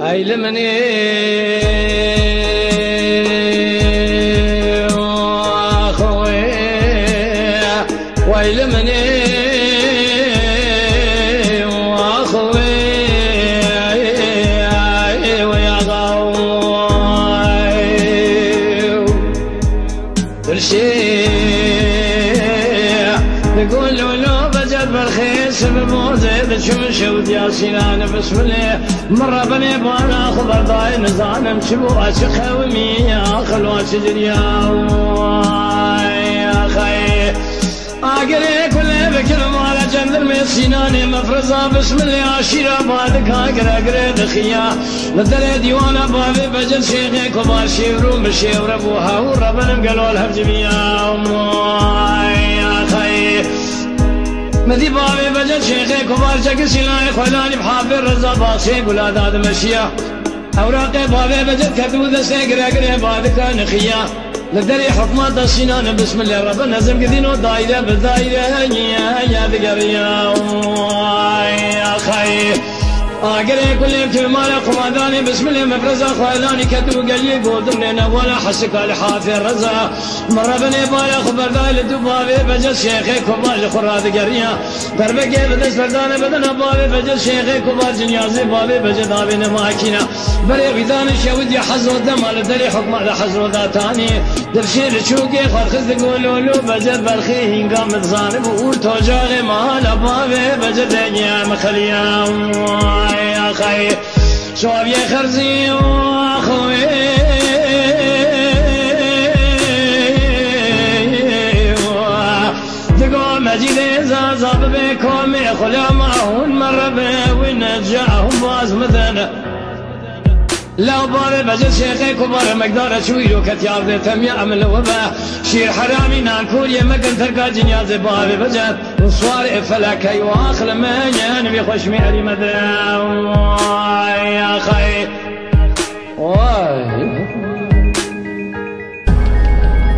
أي لمني أخوي ويل مني أخوي ويا غاوي بالشيء يقول له بجد بالخيس بموزيد شمشود يا سنان بسم الله مرة بني بانا خبر ضاي نزانم شبو أشخ ومي أخلو أشجر يا خي أقري كل بكر مالا جند المسيناني مفرزا بسم الله عشيرة بعدك أقري دخيا لدري ديوانا بابي بجد شيخي كبار شيورو مشيور أبوها وربنا قالوا الهرج بيا يا خي مدي بابي بجد شيخي كبار شك سلاي خلاني بحافر رزا باصي قولاد هذا مشيا أوراقي بابي بجد كتبو دستي قري بعدك نخيا لدري حكمات السنان بسم الله ربنا نزم كذينو دايرة بدايرة يا ذكريا يا خي أقري كل كلمة قماداني بسم الله مفرزا خيلاني كتو قلي قودمنا ولا حسك الحافي الرزا مرة بني بالا خبر دايل دبابي بجد شيخي كبار خراد قريا دربكي بدس فردان بدنا بابي بجد شيخي كبار جنيازي بابي بجد آبي نماكينا بري بيدان الشود يا حزو الدمال دري حكم على حزو ذاتاني درشي لشوكي خرخز قولوا له بجد بالخي هنقام تظانب وقول توجاغي مالا بابي بجد يا مخليا يا خي شوف يا خرزي واخوي تقول مجيد زازب بكم يخلى معهن مرة ونرجعهم باز مثلا لو بار بجد شيخي كبار مقدار شويلو كتيار ذي تم يعمل وبا شير حرامي نانكور يمكن ترقى جنياز بابي بجد وصوار فلك يواخل من ينبي خوش ميري مدرا يا خي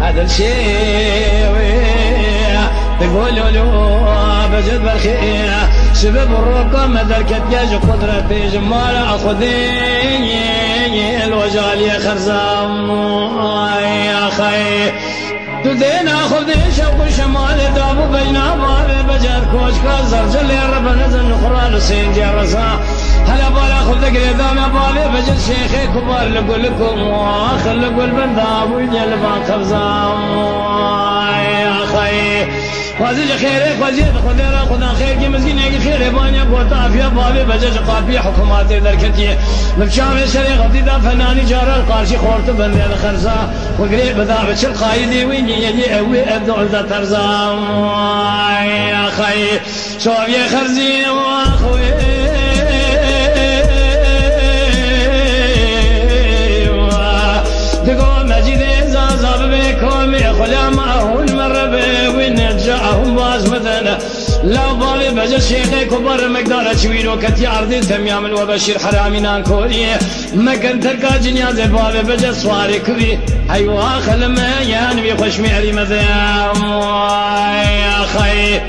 هذا الشيء تقولوا له بجد بالخير سبب الرقم مدركت ياج قدرة في جمال أخذين الوجال يا خرزام يا خي تدين أخذين شوق شمال دابو بينا بابي بجد كوش كازر جل رب نزل نخرى لسين جرسا هلا بالا خذ قريدانا بابي بجد شيخي كبار لقول لكم واخر لقول بندابو يجلبان خرزام يا خي وازج خيرك وزيد خذيرا خذا خير كي مسكين يجي خير بانيا قوتا في بابي بجج قافي حكومات دركتي مبشام شريق ابتدا فناني جار القارشي خورت بندي الخرزا وقريب بدا بشر قايدي وين يجي اوي ابدع ذا ترزا يا خي شوف يا خرزي واخوي تقول مجيد زازب بكم يخلى معهن مرة ونرجعهم باز مثلا لو بابي بجد شيخي كبر مقدار شويلو كتي عرضي تميام وبشير حرامي نانكوري مكن تركا جنياز بابي بجد صواري كبي ايوا خلما ينبي خوش ميري مذيام يا خي